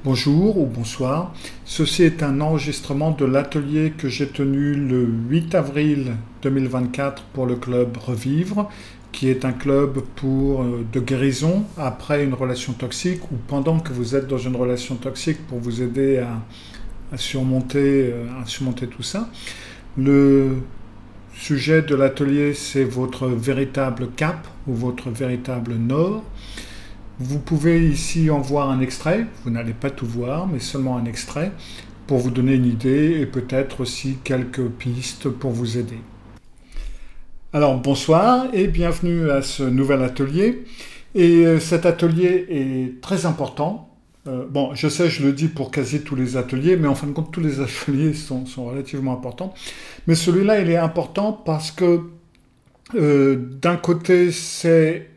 Bonjour ou bonsoir. Ceci est un enregistrement de l'atelier que j'ai tenu le 8 avril 2024 pour le club Revivre, qui est un club de guérison après une relation toxique ou pendant que vous êtes dans une relation toxique pour vous aider à surmonter tout ça. Le sujet de l'atelier, c'est votre véritable cap ou votre véritable nord. Vous pouvez ici en voir un extrait, vous n'allez pas tout voir, mais seulement un extrait, pour vous donner une idée et peut-être aussi quelques pistes pour vous aider. Alors bonsoir et bienvenue à ce nouvel atelier. Et cet atelier est très important. Bon, je sais, je le dis pour quasi tous les ateliers, mais en fin de compte, tous les ateliers sont relativement importants. Mais celui-là, il est important parce que d'un côté, c'est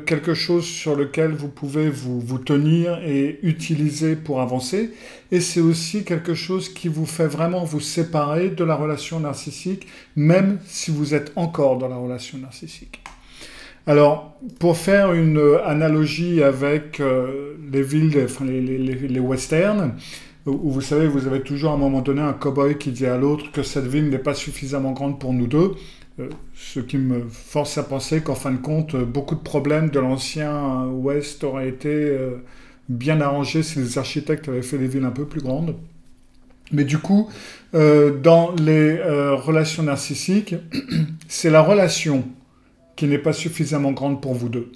quelque chose sur lequel vous pouvez vous tenir et utiliser pour avancer. Et c'est aussi quelque chose qui vous fait vraiment vous séparer de la relation narcissique, même si vous êtes encore dans la relation narcissique. Alors, pour faire une analogie avec les villes, enfin les westerns, où vous savez, vous avez toujours à un moment donné un cow-boy qui dit à l'autre que cette ville n'est pas suffisamment grande pour nous deux, ce qui me force à penser qu'en fin de compte, beaucoup de problèmes de l'ancien Ouest auraient été bien arrangés si les architectes avaient fait les villes un peu plus grandes. Mais du coup, dans les relations narcissiques, c'est la relation qui n'est pas suffisamment grande pour vous deux.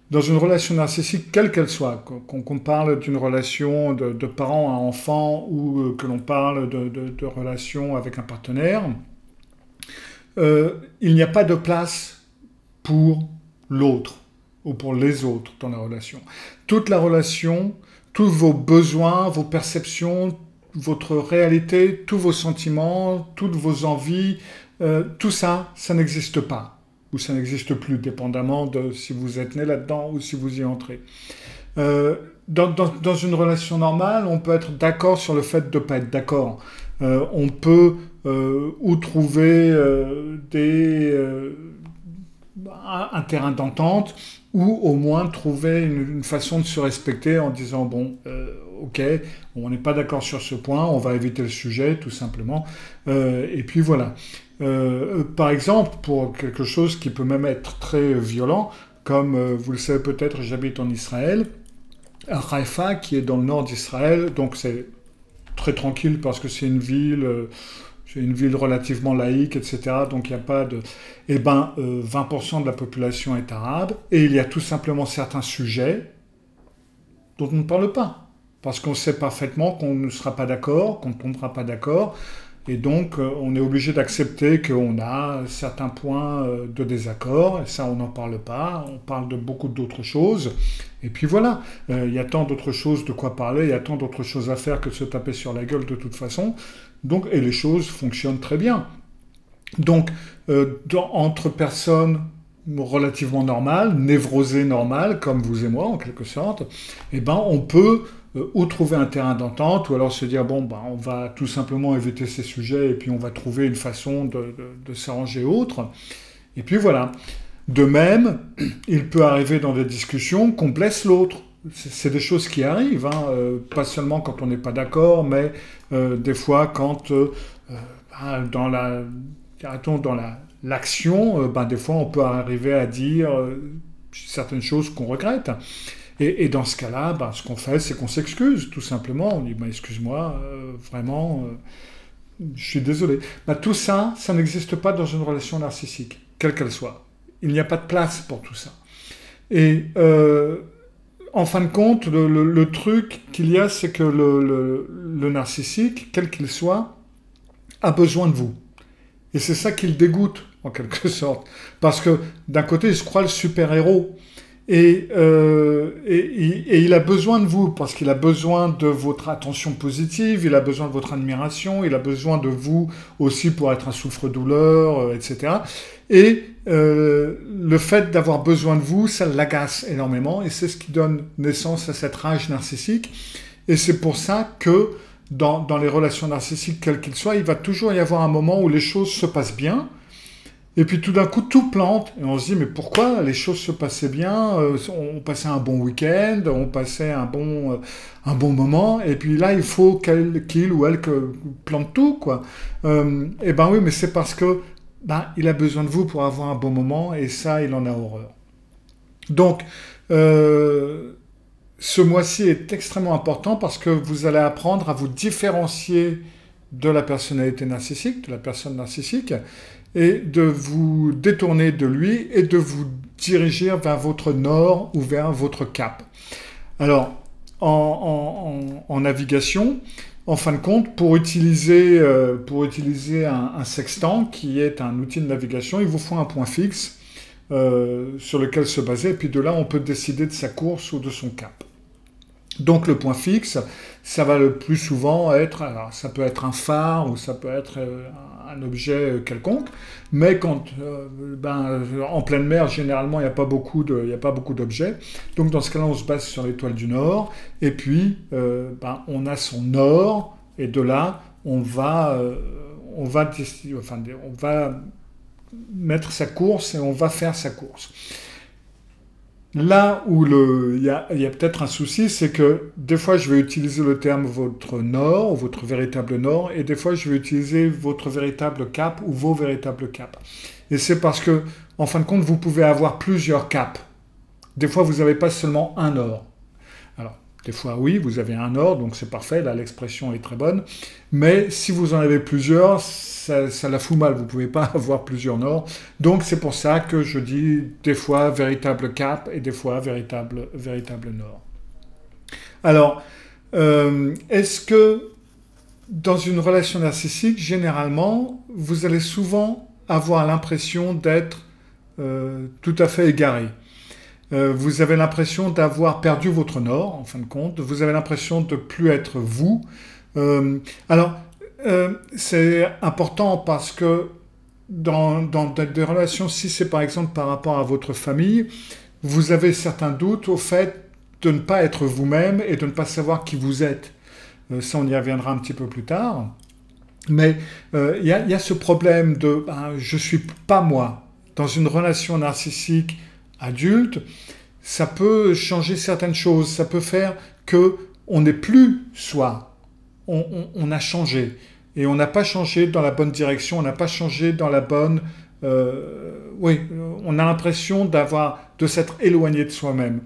Dans une relation narcissique, quelle qu'elle soit, qu'on parle d'une relation de parent à enfant ou que l'on parle de relation avec un partenaire, il n'y a pas de place pour l'autre ou pour les autres dans la relation. Toute la relation, tous vos besoins, vos perceptions, votre réalité, tous vos sentiments, toutes vos envies, tout ça, ça n'existe pas. Ou ça n'existe plus, dépendamment de si vous êtes né là-dedans ou si vous y entrez. Dans une relation normale, on peut être d'accord sur le fait de ne pas être d'accord. On peut ou trouver un terrain d'entente, ou au moins trouver une façon de se respecter en disant bon, ok, on n'est pas d'accord sur ce point, on va éviter le sujet tout simplement, et puis voilà. Par exemple, pour quelque chose qui peut même être très violent, comme vous le savez peut-être, j'habite en Israël, à Haïfa, qui est dans le nord d'Israël, donc c'est très tranquille parce que c'est une ville relativement laïque, etc. Donc il n'y a pas de... 20% de la population est arabe, et il y a tout simplement certains sujets dont on ne parle pas. Parce qu'on sait parfaitement qu'on ne sera pas d'accord, qu'on ne tombera pas d'accord, et donc on est obligé d'accepter qu'on a certains points de désaccord, et ça on n'en parle pas, on parle de beaucoup d'autres choses, et puis voilà, il y a tant d'autres choses de quoi parler, il y a tant d'autres choses à faire que de se taper sur la gueule de toute façon, donc, et les choses fonctionnent très bien. Donc, entre personnes relativement normales, névrosées normales, comme vous et moi en quelque sorte, on peut ou trouver un terrain d'entente, ou alors se dire, bon, on va tout simplement éviter ces sujets, et puis on va trouver une façon de s'arranger autre. Et puis voilà. De même, il peut arriver dans des discussions qu'on blesse l'autre. C'est des choses qui arrivent, hein, pas seulement quand on n'est pas d'accord, mais des fois quand dans l'action, des fois on peut arriver à dire certaines choses qu'on regrette. Et dans ce cas-là, ce qu'on fait, c'est qu'on s'excuse, tout simplement. On dit, excuse-moi, vraiment, je suis désolé. Tout ça, ça n'existe pas dans une relation narcissique, quelle qu'elle soit. Il n'y a pas de place pour tout ça. Et en fin de compte, le truc qu'il y a, c'est que le narcissique, quel qu'il soit, a besoin de vous. Et c'est ça qui le dégoûte, en quelque sorte. Parce que d'un côté, il se croit le super-héros. Et il a besoin de vous, parce qu'il a besoin de votre attention positive, il a besoin de votre admiration, il a besoin de vous aussi pour être un souffre-douleur, etc. Et le fait d'avoir besoin de vous, ça l'agace énormément, et c'est ce qui donne naissance à cette rage narcissique. Et c'est pour ça que dans les relations narcissiques, quelles qu'elles soient, il va toujours y avoir un moment où les choses se passent bien, Et puis tout d'un coup, tout plante. Et on se dit, mais pourquoi les choses se passaient bien, on passait un bon week-end, on passait un bon moment, et puis là, il faut qu'il ou elle plante tout, quoi. Eh ben oui, mais c'est parce que il a besoin de vous pour avoir un bon moment, et ça, il en a horreur. Donc, euh, ce mois-ci est extrêmement important parce que vous allez apprendre à vous différencier de la personnalité narcissique, de la personne narcissique, et de vous détourner de lui et de vous diriger vers votre nord ou vers votre cap. Alors, en navigation, en fin de compte, pour utiliser un sextant qui est un outil de navigation, il vous faut un point fixe sur lequel se baser, et puis de là, on peut décider de sa course ou de son cap. Donc le point fixe, ça va le plus souvent être, alors ça peut être un phare ou ça peut être un objet quelconque, mais en pleine mer, généralement, il n'y a pas beaucoup d'objets. Donc dans ce cas-là, on se base sur l'étoile du Nord, et puis on a son nord, et de là, on va mettre sa course et on va faire sa course. Là où il y a peut-être un souci, c'est que des fois je vais utiliser le terme votre nord, ou votre véritable nord, et des fois je vais utiliser votre véritable cap ou vos véritables caps. Et c'est parce que, en fin de compte, vous pouvez avoir plusieurs caps. Des fois, vous n'avez pas seulement un nord. Alors, des fois, oui, vous avez un nord, donc c'est parfait, là l'expression est très bonne. Mais si vous en avez plusieurs, ça la fout mal, vous ne pouvez pas avoir plusieurs nords. Donc c'est pour ça que je dis des fois véritable cap et des fois véritable nord. Alors, est-ce que dans une relation narcissique, généralement, vous allez souvent avoir l'impression d'être tout à fait égaré? Vous avez l'impression d'avoir perdu votre nord, en fin de compte. Vous avez l'impression de ne plus être vous. Alors, c'est important parce que dans des relations, si c'est par exemple par rapport à votre famille, vous avez certains doutes au fait de ne pas être vous-même et de ne pas savoir qui vous êtes. Ça, on y reviendra un petit peu plus tard. Mais il y a ce problème de je ne suis pas moi. Dans une relation narcissique adulte, ça peut changer certaines choses. Ça peut faire qu'on n'est plus soi. On a changé. Et on n'a pas changé dans la bonne direction, on n'a pas changé dans la bonne... on a l'impression de s'être éloigné de soi-même.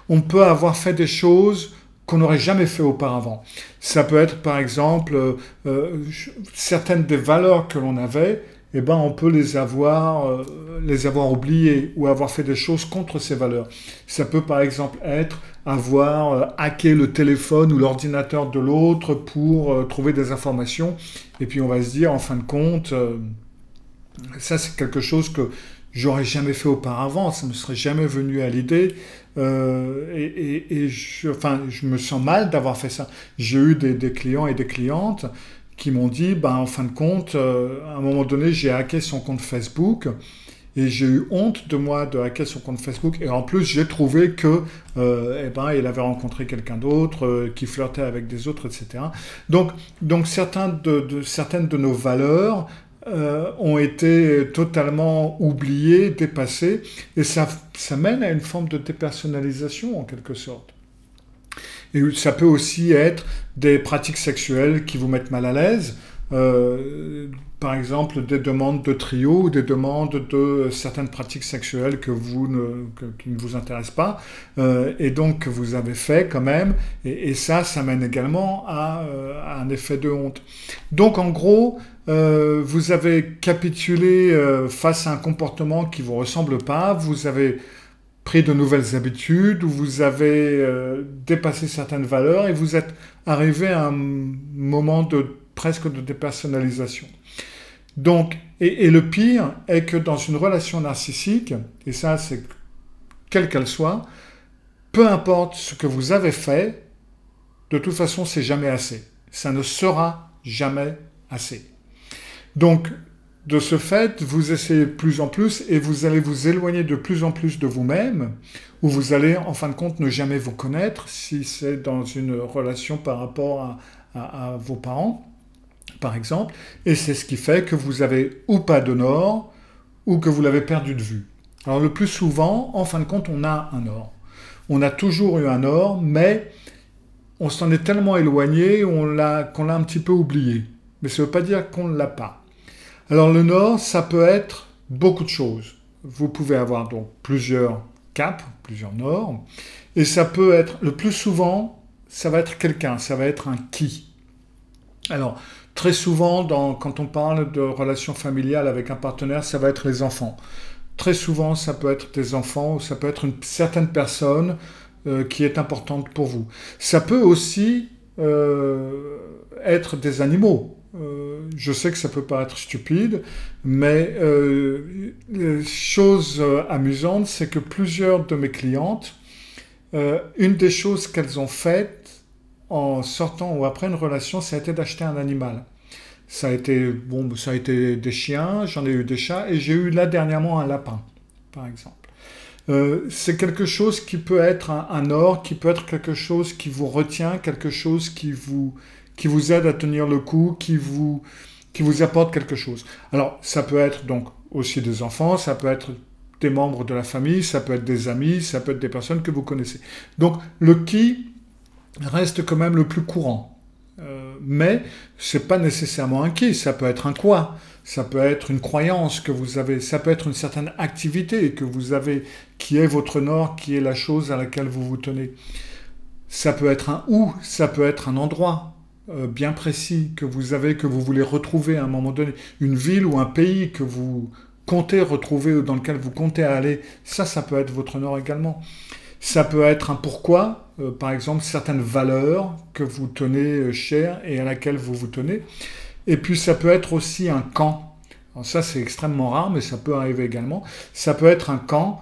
On peut avoir fait des choses qu'on n'aurait jamais fait auparavant. Ça peut être par exemple certaines des valeurs que l'on avait, on peut les avoir oubliées ou avoir fait des choses contre ces valeurs. Ça peut par exemple être avoir hacké le téléphone ou l'ordinateur de l'autre pour trouver des informations. Et puis on va se dire, en fin de compte, ça c'est quelque chose que j'aurais jamais fait auparavant, ça me serait jamais venu à l'idée. Je me sens mal d'avoir fait ça. J'ai eu des clients et des clientes qui m'ont dit, en fin de compte, à un moment donné, j'ai hacké son compte Facebook et j'ai eu honte de moi de hacker son compte Facebook. Et en plus, j'ai trouvé que, il avait rencontré quelqu'un d'autre, qui flirtait avec des autres, etc. Donc certaines de nos valeurs ont été totalement oubliées, dépassées, et ça mène à une forme de dépersonnalisation en quelque sorte. Et ça peut aussi être des pratiques sexuelles qui vous mettent mal à l'aise, par exemple des demandes de trio ou des demandes de certaines pratiques sexuelles qui ne vous intéressent pas, et donc que vous avez fait quand même, et ça mène également à un effet de honte. Donc en gros, vous avez capitulé face à un comportement qui ne vous ressemble pas, vous avez pris de nouvelles habitudes, ou vous avez dépassé certaines valeurs et vous êtes arrivé à un moment presque de dépersonnalisation. Donc, et le pire est que dans une relation narcissique, et ça c'est quelle qu'elle soit, peu importe ce que vous avez fait, de toute façon c'est jamais assez. Ça ne sera jamais assez. Donc, de ce fait, vous essayez de plus en plus et vous allez vous éloigner de plus en plus de vous-même, ou vous allez en fin de compte ne jamais vous connaître si c'est dans une relation par rapport à vos parents, par exemple. Et c'est ce qui fait que vous avez ou pas de nord, ou que vous l'avez perdu de vue. Alors le plus souvent, en fin de compte, on a un nord. On a toujours eu un nord, mais on s'en est tellement éloigné qu'on l'a un petit peu oublié. Mais ça ne veut pas dire qu'on ne l'a pas. Alors le nord, ça peut être beaucoup de choses. Vous pouvez avoir donc plusieurs caps, plusieurs nords, et ça peut être, le plus souvent, ça va être quelqu'un, ça va être un qui. Alors, très souvent, quand on parle de relations familiales avec un partenaire, ça va être les enfants. Très souvent, ça peut être des enfants, ou ça peut être une certaine personne qui est importante pour vous. Ça peut aussi être des animaux. Je sais que ça peut paraître stupide, mais chose amusante, c'est que plusieurs de mes clientes, une des choses qu'elles ont faites en sortant ou après une relation, ça a été d'acheter un animal. Ça a été des chiens, j'en ai eu des chats, et j'ai eu là dernièrement un lapin, par exemple. C'est quelque chose qui peut être un or, qui peut être quelque chose qui vous retient, quelque chose qui vous aide à tenir le coup, qui vous apporte quelque chose. Alors, ça peut être donc aussi des enfants, ça peut être des membres de la famille, ça peut être des amis, ça peut être des personnes que vous connaissez. Donc, le qui reste quand même le plus courant. Mais c'est pas nécessairement un qui, ça peut être un quoi, ça peut être une croyance que vous avez, ça peut être une certaine activité que vous avez, qui est votre nord, qui est la chose à laquelle vous vous tenez. Ça peut être un où, ça peut être un endroit bien précis que vous avez, que vous voulez retrouver à un moment donné, une ville ou un pays que vous comptez retrouver ou dans lequel vous comptez aller, ça peut être votre nord également. Ça peut être un pourquoi, par exemple, certaines valeurs que vous tenez chères et à laquelle vous vous tenez. Et puis ça peut être aussi un quand. Alors ça, c'est extrêmement rare, mais ça peut arriver également. Ça peut être un quand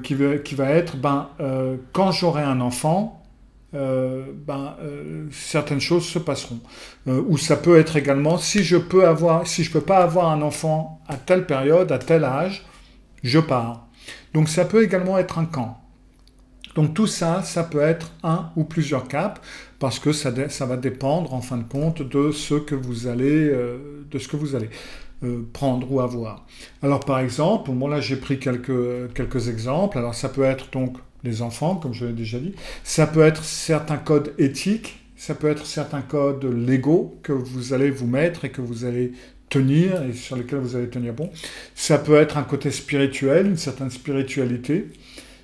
qui va être, quand j'aurai un enfant, certaines choses se passeront. Ou ça peut être également, si je peux pas avoir un enfant à telle période, à tel âge, je pars. Donc ça peut également être un quand. Donc tout ça, ça peut être un ou plusieurs caps, parce que ça va dépendre en fin de compte de ce que vous allez, prendre ou avoir. Alors par exemple, là j'ai pris quelques exemples. Alors ça peut être donc les enfants, comme je l'ai déjà dit. Ça peut être certains codes éthiques, ça peut être certains codes légaux que vous allez vous mettre et que vous allez tenir et sur lesquels vous allez tenir bon. Ça peut être un côté spirituel, une certaine spiritualité.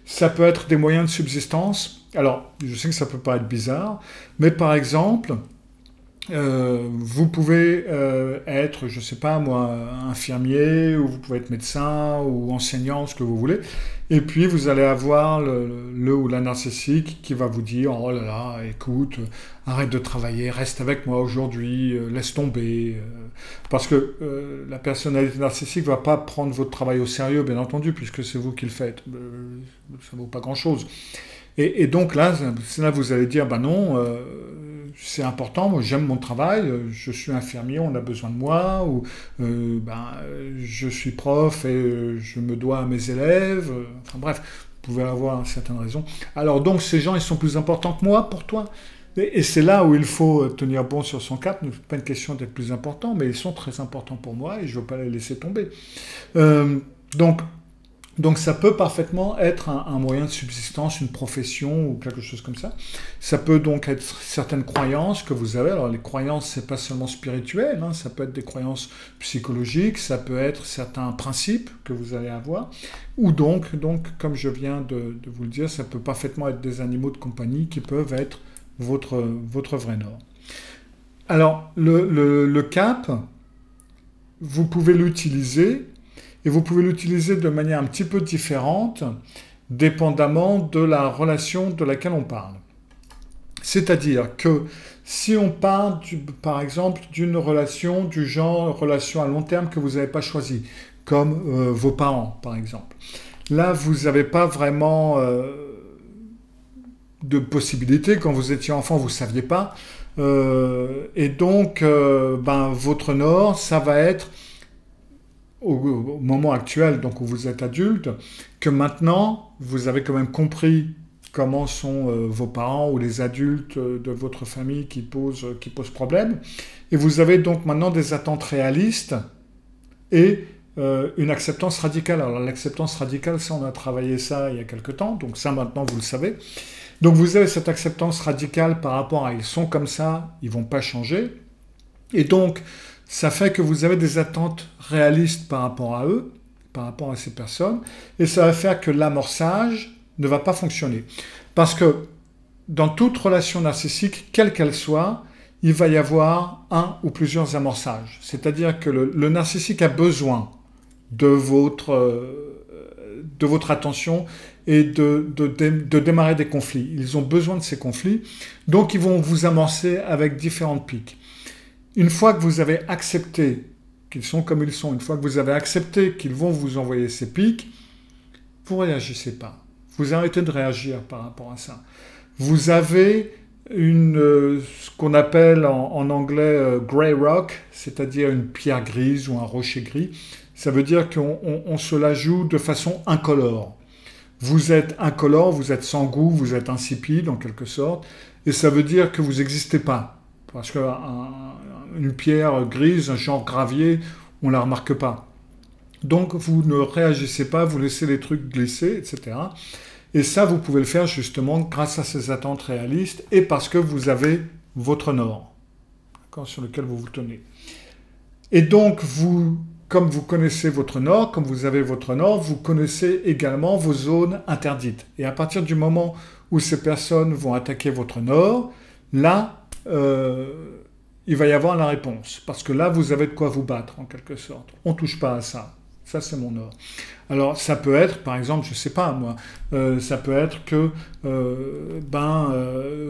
Ça peut être des moyens de subsistance. Alors, je sais que ça peut paraître bizarre, mais par exemple, vous pouvez être, je ne sais pas moi, infirmier, ou vous pouvez être médecin, ou enseignant, ce que vous voulez, et puis vous allez avoir le ou la narcissique qui va vous dire « Oh là là, écoute, arrête de travailler, reste avec moi aujourd'hui, laisse tomber. » Parce que la personnalité narcissique ne va pas prendre votre travail au sérieux, bien entendu, puisque c'est vous qui le faites. Ça ne vaut pas grand-chose. Et donc là, vous allez dire, non, c'est important, moi j'aime mon travail, je suis infirmier, on a besoin de moi, ou je suis prof et je me dois à mes élèves, enfin bref, vous pouvez avoir certaines raisons. Alors donc ces gens, ils sont plus importants que moi pour toi? Et c'est là où il faut tenir bon sur son cap, ce n'est pas une question d'être plus important, mais ils sont très importants pour moi et je ne veux pas les laisser tomber. Donc ça peut parfaitement être un moyen de subsistance, une profession ou quelque chose comme ça. Ça peut donc être certaines croyances que vous avez. Alors les croyances, c'est pas seulement spirituel, ça peut être des croyances psychologiques, ça peut être certains principes que vous allez avoir. Ou donc comme je viens de vous le dire, ça peut parfaitement être des animaux de compagnie qui peuvent être votre vrai nord. Alors le cap, vous pouvez l'utiliser. Et vous pouvez l'utiliser de manière un petit peu différente, dépendamment de la relation de laquelle on parle. C'est-à-dire que si on parle, par exemple, d'une relation du genre relation à long terme que vous n'avez pas choisie, comme vos parents, par exemple. Là, vous n'avez pas vraiment de possibilité. Quand vous étiez enfant, vous ne saviez pas. Et donc, votre nord, ça va être au moment actuel, donc où vous êtes adulte, que maintenant, vous avez quand même compris comment sont vos parents ou les adultes de votre famille qui posent problème. Et vous avez donc maintenant des attentes réalistes et une acceptance radicale. Alors l'acceptance radicale, ça on a travaillé ça il y a quelque temps, donc ça maintenant vous le savez. Donc vous avez cette acceptance radicale par rapport à ils sont comme ça, ils vont pas changer. Et donc ça fait que vous avez des attentes réalistes par rapport à eux, par rapport à ces personnes, et ça va faire que l'amorçage ne va pas fonctionner. Parce que dans toute relation narcissique, quelle qu'elle soit, il va y avoir un ou plusieurs amorçages. C'est-à-dire que le narcissique a besoin de votre attention et de démarrer des conflits. Ils ont besoin de ces conflits, donc ils vont vous amorcer avec différentes piques. Une fois que vous avez accepté qu'ils sont comme ils sont, une fois que vous avez accepté qu'ils vont vous envoyer ces piques, vous ne réagissez pas. Vous arrêtez de réagir par rapport à ça. Vous avez ce qu'on appelle en anglais grey rock, c'est-à-dire une pierre grise ou un rocher gris. Ça veut dire qu'on se la joue de façon incolore. Vous êtes incolore, vous êtes sans goût, vous êtes insipide en quelque sorte, et ça veut dire que vous n'existez pas. Parce qu'une pierre grise, un genre gravier, on ne la remarque pas. Donc vous ne réagissez pas, vous laissez les trucs glisser, etc. Et ça, vous pouvez le faire justement grâce à ces attentes réalistes et parce que vous avez votre nord, sur lequel vous vous tenez. Et donc, comme vous connaissez votre nord, comme vous avez votre nord, vous connaissez également vos zones interdites. Et à partir du moment où ces personnes vont attaquer votre nord, là, il va y avoir la réponse. Parce que là, vous avez de quoi vous battre, en quelque sorte. On ne touche pas à ça. Ça, c'est mon nord. Alors, ça peut être, par exemple, je ne sais pas, moi, ça peut être que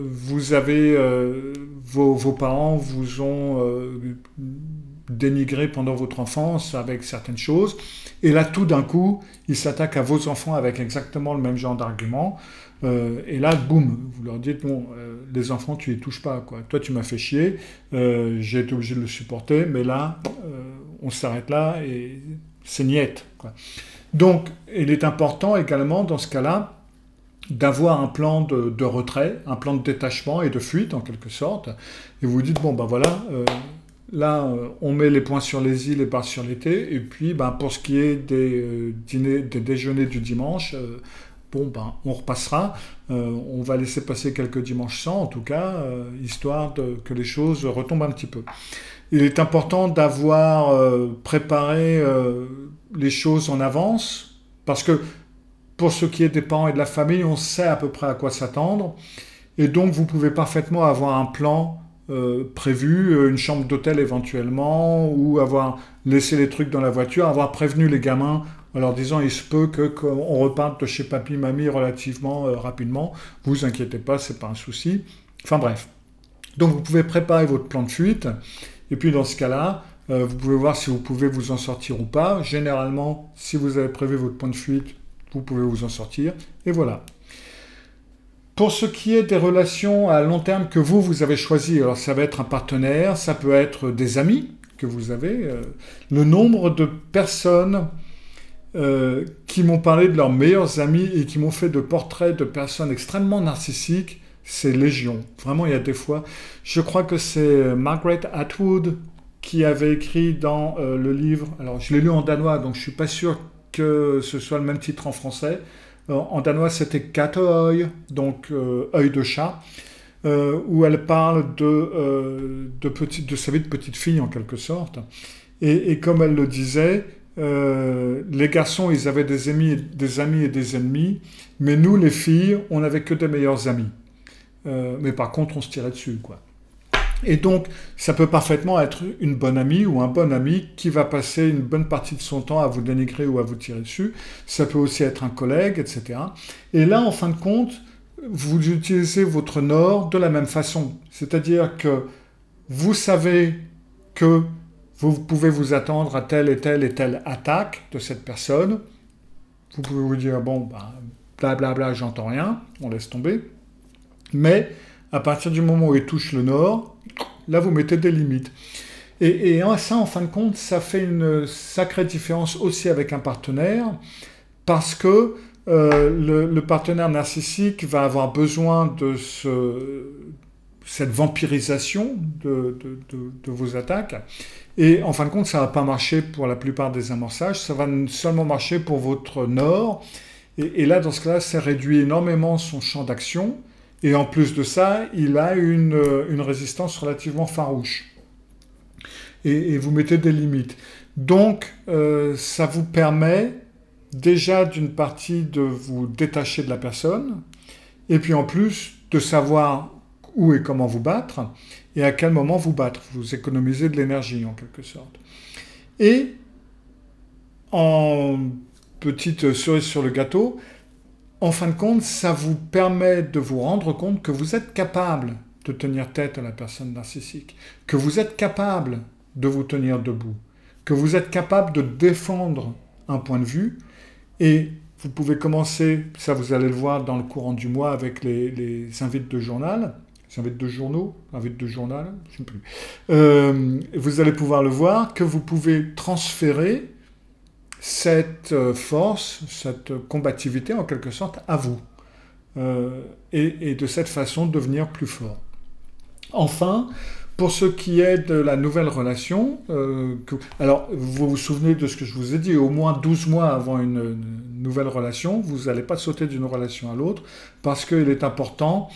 vous avez, vos parents vous ont dénigré pendant votre enfance avec certaines choses, et là, tout d'un coup, ils s'attaquent à vos enfants avec exactement le même genre d'argument, et là, boum, vous leur dites, bon, les enfants, tu les touches pas, quoi. Toi, tu m'as fait chier, j'ai été obligé de le supporter, mais là, on s'arrête là, et c'est niette, quoi. Donc, il est important également, dans ce cas-là, d'avoir un plan de retrait, un plan de détachement et de fuite, en quelque sorte. Et vous dites, bon, ben voilà, là, on met les points sur les i, les barres sur les t, et puis, pour ce qui est des déjeuners du dimanche, on repassera. On va laisser passer quelques dimanches sans, en tout cas, histoire que les choses retombent un petit peu. Il est important d'avoir préparé les choses en avance, parce que pour ce qui est des parents et de la famille, on sait à peu près à quoi s'attendre, et donc vous pouvez parfaitement avoir un plan prévu, une chambre d'hôtel éventuellement, ou avoir laissé les trucs dans la voiture, avoir prévenu les gamins en leur disant il se peut qu'on reparte de chez papy, mamie relativement rapidement, vous inquiétez pas, c'est pas un souci. Enfin bref. Donc vous pouvez préparer votre plan de fuite, et puis dans ce cas-là, vous pouvez voir si vous pouvez vous en sortir ou pas. Généralement, si vous avez prévu votre plan de fuite, vous pouvez vous en sortir, et voilà. Pour ce qui est des relations à long terme que vous avez choisies, alors ça va être un partenaire, ça peut être des amis que vous avez. Le nombre de personnes qui m'ont parlé de leurs meilleurs amis et qui m'ont fait de portraits de personnes extrêmement narcissiques, c'est légion. Vraiment, il y a des fois... Je crois que c'est Margaret Atwood qui avait écrit dans le livre... Alors, je l'ai lu en danois, donc je ne suis pas sûr que ce soit le même titre en français. En danois, c'était Katteøje, donc œil de chat, où elle parle de sa vie de petite fille, en quelque sorte. Et comme elle le disait, les garçons, ils avaient des amis et des ennemis, mais nous, les filles, on n'avait que des meilleurs amis. Mais par contre, on se tirait dessus, quoi. Et donc, ça peut parfaitement être une bonne amie ou un bon ami qui va passer une bonne partie de son temps à vous dénigrer ou à vous tirer dessus. Ça peut aussi être un collègue, etc. Et là, en fin de compte, vous utilisez votre nord de la même façon. C'est-à-dire que vous savez que vous pouvez vous attendre à telle et telle attaque de cette personne. Vous pouvez vous dire, bon, blablabla, j'entends rien, on laisse tomber. Mais à partir du moment où il touche le nord, là vous mettez des limites. Et ça, en fin de compte, ça fait une sacrée différence aussi avec un partenaire, parce que le partenaire narcissique va avoir besoin de cette vampirisation de vos attaques. Et en fin de compte, ça ne va pas marcher pour la plupart des amorçages, ça va seulement marcher pour votre nord. Et là, dans ce cas-là, ça réduit énormément son champ d'action. Et en plus de ça, il a une résistance relativement farouche. Et vous mettez des limites. Donc, ça vous permet déjà d'une partie de vous détacher de la personne, et puis en plus de savoir où et comment vous battre, et à quel moment vous battre. Vous économisez de l'énergie en quelque sorte. Et en petite cerise sur le gâteau, en fin de compte, ça vous permet de vous rendre compte que vous êtes capable de tenir tête à la personne narcissique, que vous êtes capable de vous tenir debout, que vous êtes capable de défendre un point de vue, et vous pouvez commencer, ça vous allez le voir dans le courant du mois avec les invites de journal, les invites de journaux, invites de journal, je ne sais plus. Vous allez pouvoir le voir que vous pouvez transférer cette force, cette combativité en quelque sorte à vous, et de cette façon devenir plus fort. Enfin, pour ce qui est de la nouvelle relation, alors vous vous souvenez de ce que je vous ai dit, au moins 12 mois avant une nouvelle relation, vous n'allez pas sauter d'une relation à l'autre, parce qu'il est important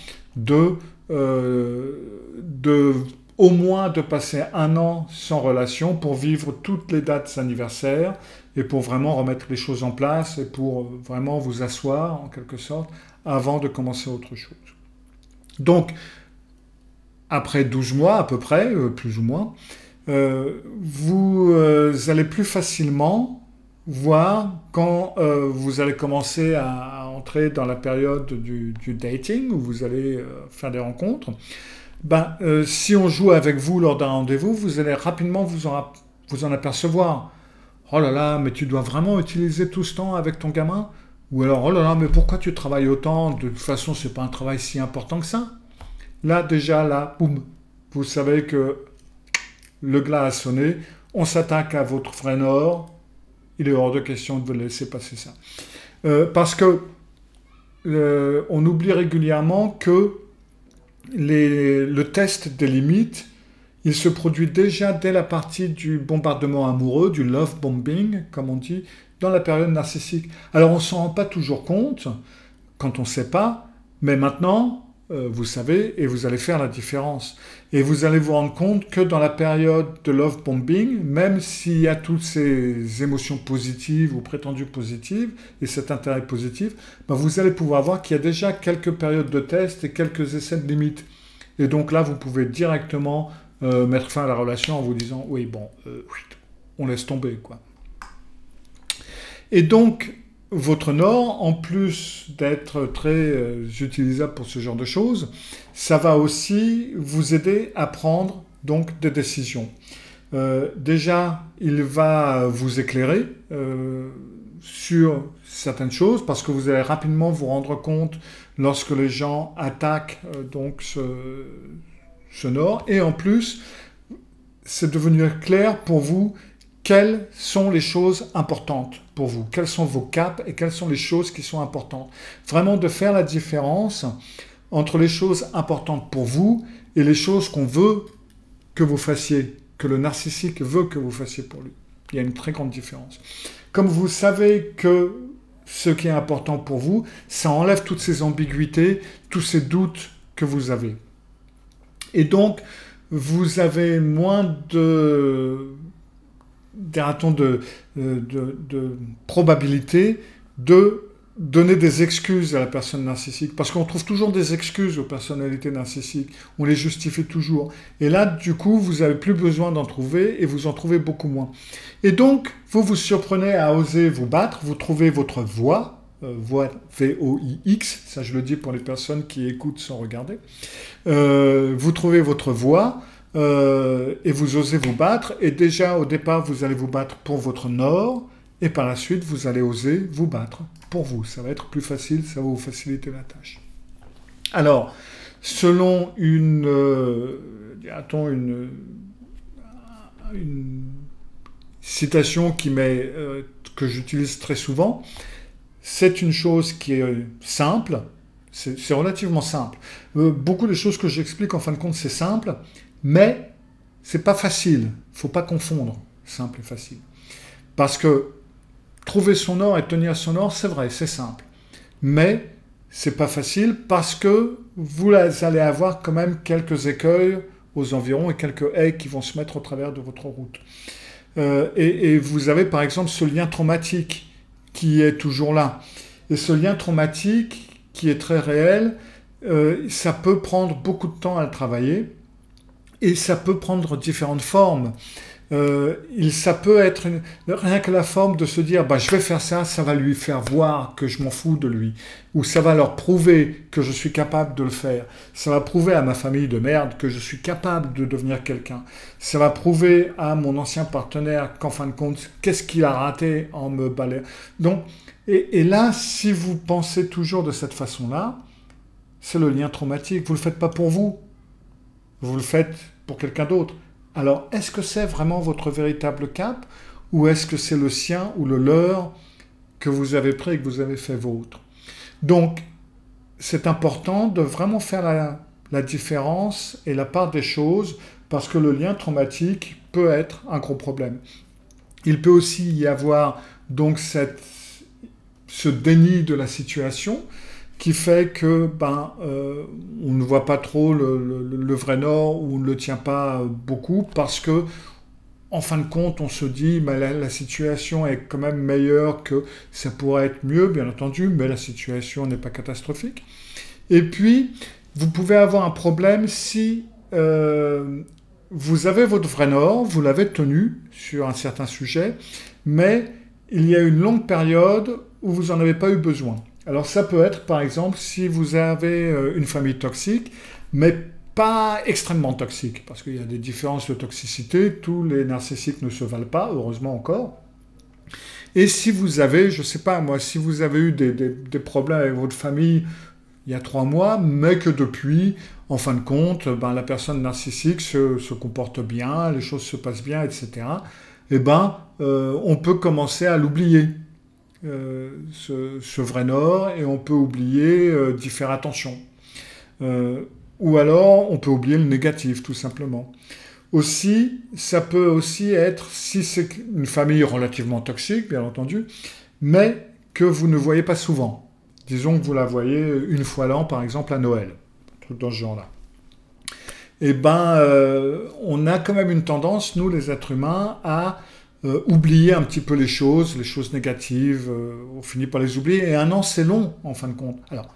au moins de passer 1 an sans relation pour vivre toutes les dates anniversaires et pour vraiment remettre les choses en place et pour vraiment vous asseoir en quelque sorte avant de commencer autre chose. Donc, après 12 mois à peu près, plus ou moins, vous allez plus facilement voir quand vous allez commencer à entrer dans la période du dating, où vous allez faire des rencontres. Si on joue avec vous lors d'un rendez-vous, vous allez rapidement vous en apercevoir. Oh là là, mais tu dois vraiment utiliser tout ce temps avec ton gamin? Ou alors, oh là là, mais pourquoi tu travailles autant? De toute façon, c'est pas un travail si important que ça. Là, déjà, là, boum, vous savez que le glas a sonné, on s'attaque à votre vrai nord, il est hors de question de vous laisser passer ça. Parce que on oublie régulièrement que le test des limites, il se produit déjà dès la partie du bombardement amoureux, du love bombing, comme on dit, dans la période narcissique. Alors on ne s'en rend pas toujours compte quand on ne sait pas, mais maintenant, vous savez, et vous allez faire la différence. Et vous allez vous rendre compte que dans la période de love bombing, même s'il y a toutes ces émotions positives ou prétendues positives, et cet intérêt positif, vous allez pouvoir voir qu'il y a déjà quelques périodes de test et quelques essais de limites. Et donc là, vous pouvez directement mettre fin à la relation en vous disant « oui, bon, on laisse tomber, quoi ». Et donc, votre nord, en plus d'être très utilisable pour ce genre de choses, ça va aussi vous aider à prendre donc des décisions. Déjà, il va vous éclairer sur certaines choses parce que vous allez rapidement vous rendre compte lorsque les gens attaquent donc ce nord. Et en plus, c'est devenu clair pour vous quelles sont les choses importantes pour vous, quels sont vos caps et quelles sont les choses qui sont importantes. Vraiment de faire la différence entre les choses importantes pour vous et les choses qu'on veut que vous fassiez, que le narcissique veut que vous fassiez pour lui. Il y a une très grande différence. Comme vous savez que ce qui est important pour vous, ça enlève toutes ces ambiguïtés, tous ces doutes que vous avez. Et donc, vous avez moins de probabilité de donner des excuses à la personne narcissique. Parce qu'on trouve toujours des excuses aux personnalités narcissiques. On les justifie toujours. Et là, du coup, vous n'avez plus besoin d'en trouver et vous en trouvez beaucoup moins. Et donc, vous vous surprenez à oser vous battre. Vous trouvez votre voix. Voix V-O-I-X. Ça, je le dis pour les personnes qui écoutent sans regarder. Vous trouvez votre voix. Et vous osez vous battre, et déjà au départ vous allez vous battre pour votre nord, et par la suite vous allez oser vous battre pour vous. Ça va être plus facile, ça va vous faciliter la tâche. Alors, selon une citation que j'utilise très souvent, c'est une chose qui est simple, C'est relativement simple. Beaucoup de choses que j'explique, en fin de compte, c'est simple, mais c'est pas facile. Il faut pas confondre simple et facile. Parce que trouver son or et tenir son or, c'est vrai, c'est simple. Mais c'est pas facile parce que vous allez avoir quand même quelques écueils aux environs et quelques haies qui vont se mettre au travers de votre route. Et vous avez par exemple ce lien traumatique qui est toujours là. Et ce lien traumatique qui est très réel, ça peut prendre beaucoup de temps à le travailler et ça peut prendre différentes formes. Ça peut être rien que la forme de se dire bah, je vais faire ça, ça va lui faire voir que je m'en fous de lui, ou ça va leur prouver que je suis capable de le faire, ça va prouver à ma famille de merde que je suis capable de devenir quelqu'un, ça va prouver à mon ancien partenaire qu'en fin de compte, qu'est-ce qu'il a raté en me balayant. Donc, et là, si vous pensez toujours de cette façon-là, c'est le lien traumatique, vous ne le faites pas pour vous, vous le faites pour quelqu'un d'autre. Alors, est-ce que c'est vraiment votre véritable cap ou est-ce que c'est le sien ou le leur que vous avez pris et que vous avez fait vôtre? Donc, c'est important de vraiment faire la différence et la part des choses parce que le lien traumatique peut être un gros problème. Il peut aussi y avoir donc ce déni de la situation qui fait que on ne voit pas trop le vrai nord ou on ne le tient pas beaucoup parce que en fin de compte on se dit la situation est quand même meilleure, que ça pourrait être mieux bien entendu, mais la situation n'est pas catastrophique. Et puis vous pouvez avoir un problème si vous avez votre vrai nord, vous l'avez tenu sur un certain sujet, mais il y a une longue période où vous n'en avez pas eu besoin. Alors ça peut être, par exemple, si vous avez une famille toxique, mais pas extrêmement toxique, parce qu'il y a des différences de toxicité, tous les narcissiques ne se valent pas, heureusement encore. Et si vous avez, je sais pas moi, si vous avez eu des problèmes avec votre famille il y a 3 mois, mais que depuis, en fin de compte, la personne narcissique se comporte bien, les choses se passent bien, etc., on peut commencer à l'oublier. Ce vrai nord, et on peut oublier d'y faire attention. Ou alors, on peut oublier le négatif, tout simplement. Aussi, ça peut aussi être, si c'est une famille relativement toxique, bien entendu, mais que vous ne voyez pas souvent. Disons que vous la voyez une fois l'an, par exemple, à Noël. Un truc dans ce genre-là. On a quand même une tendance, nous, les êtres humains, à oublier un petit peu les choses négatives, on finit par les oublier, et 1 an c'est long en fin de compte. Alors,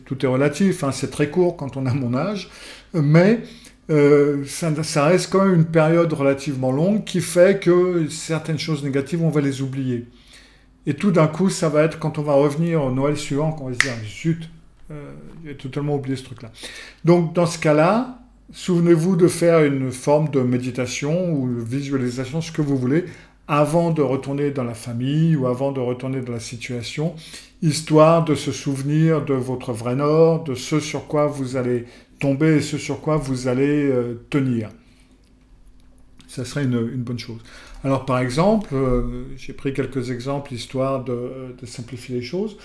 tout est relatif, c'est très court quand on a mon âge, mais ça reste quand même une période relativement longue qui fait que certaines choses négatives, on va les oublier. Et tout d'un coup, ça va être quand on va revenir au Noël suivant, qu'on va se dire, zut, j'ai totalement oublié ce truc-là. Donc dans ce cas-là, souvenez-vous de faire une forme de méditation ou de visualisation, ce que vous voulez, avant de retourner dans la famille ou avant de retourner dans la situation, histoire de se souvenir de votre vrai nord, de ce sur quoi vous allez tomber et ce sur quoi vous allez tenir. Ça serait une bonne chose. Alors par exemple, j'ai pris quelques exemples histoire de simplifier les choses.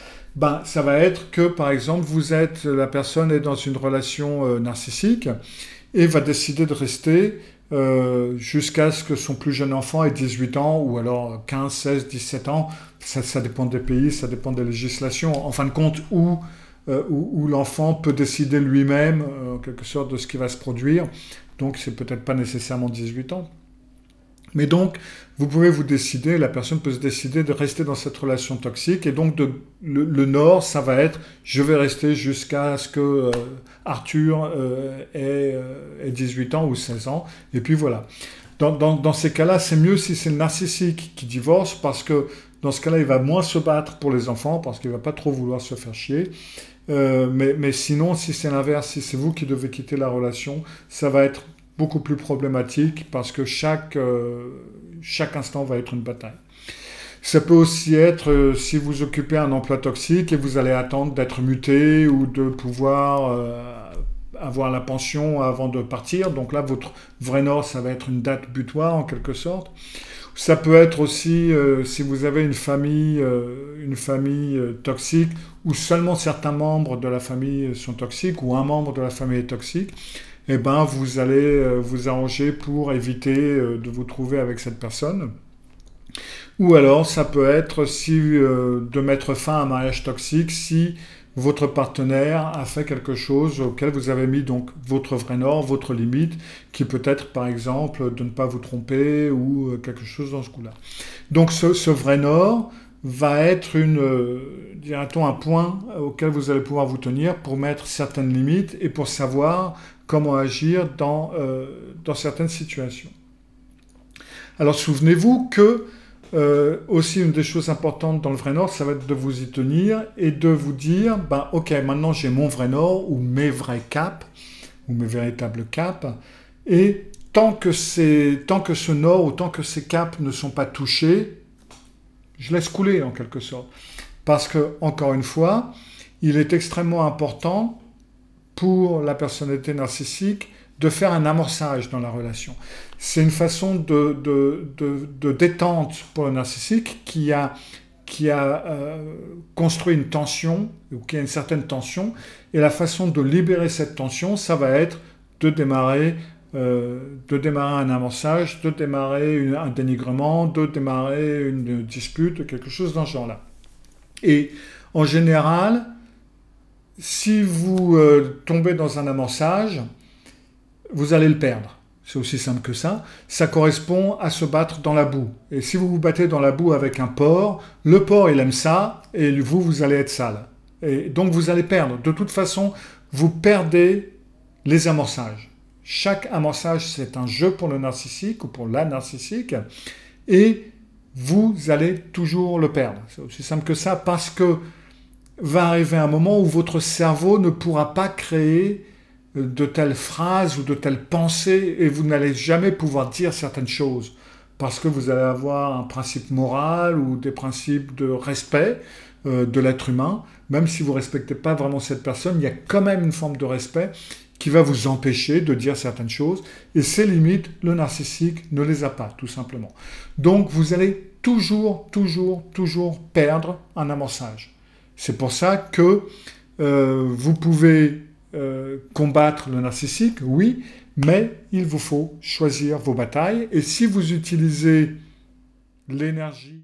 Ça va être que par exemple, la personne est dans une relation narcissique et va décider de rester jusqu'à ce que son plus jeune enfant ait 18 ans, ou alors 15, 16, 17 ans. Ça dépend des pays, ça dépend des législations. En fin de compte, où l'enfant peut décider lui-même, en quelque sorte, de ce qui va se produire. Donc, c'est peut-être pas nécessairement 18 ans. Mais donc, vous pouvez la personne peut se décider de rester dans cette relation toxique, et donc le nord, ça va être, je vais rester jusqu'à ce que Arthur ait 18 ans ou 16 ans, et puis voilà. Dans ces cas-là, c'est mieux si c'est le narcissique qui divorce, parce que dans ce cas-là, il va moins se battre pour les enfants, parce qu'il ne va pas trop vouloir se faire chier. Mais sinon, si c'est l'inverse, si c'est vous qui devez quitter la relation, ça va être beaucoup plus problématique parce que chaque instant va être une bataille. Ça peut aussi être si vous occupez un emploi toxique et vous allez attendre d'être muté ou de pouvoir avoir la pension avant de partir. Donc là, votre vrai nord, ça va être une date butoir en quelque sorte. Ça peut être aussi si vous avez une famille toxique, où seulement certains membres de la famille sont toxiques, ou un membre de la famille est toxique, eh ben vous allez vous arranger pour éviter de vous trouver avec cette personne. Ou alors, ça peut être de mettre fin à un mariage toxique si votre partenaire a fait quelque chose auquel vous avez mis donc votre vrai nord, votre limite, qui peut être par exemple de ne pas vous tromper ou quelque chose dans ce coup-là. Donc ce vrai nord va être dirait-on, un point auquel vous allez pouvoir vous tenir pour mettre certaines limites et pour savoir comment agir dans certaines situations. Alors souvenez-vous que aussi, une des choses importantes dans le vrai nord, ça va être de vous y tenir et de vous dire, ben, ok, maintenant j'ai mon vrai nord ou mes vrais caps, ou mes véritables caps, et tant que ce nord ou tant que ces caps ne sont pas touchés, je laisse couler en quelque sorte. Parce que, encore une fois, il est extrêmement important pour la personnalité narcissique de faire un amorçage dans la relation. C'est une façon de détente pour le narcissique qui a construit une tension, ou qui a une certaine tension, et la façon de libérer cette tension, ça va être de démarrer un amorçage, de démarrer un dénigrement, de démarrer une dispute, quelque chose dans ce genre-là. Et en général, si vous tombez dans un amorçage, vous allez le perdre. C'est aussi simple que ça. Ça correspond à se battre dans la boue. Et si vous vous battez dans la boue avec un porc, le porc, il aime ça, et vous allez être sale. Et donc, vous allez perdre. De toute façon, vous perdez les amorçages. Chaque amorçage, c'est un jeu pour le narcissique ou pour la narcissique, et vous allez toujours le perdre. C'est aussi simple que ça, parce que va arriver un moment où votre cerveau ne pourra pas créer de telles phrases ou de telles pensées et vous n'allez jamais pouvoir dire certaines choses parce que vous allez avoir un principe moral ou des principes de respect de l'être humain. Même si vous ne respectez pas vraiment cette personne, il y a quand même une forme de respect qui va vous empêcher de dire certaines choses et ces limites, le narcissique ne les a pas, tout simplement. Donc vous allez toujours perdre un amorçage. C'est pour ça que vous pouvez combattre le narcissique, oui, mais il vous faut choisir vos batailles. Et si vous utilisez l'énergie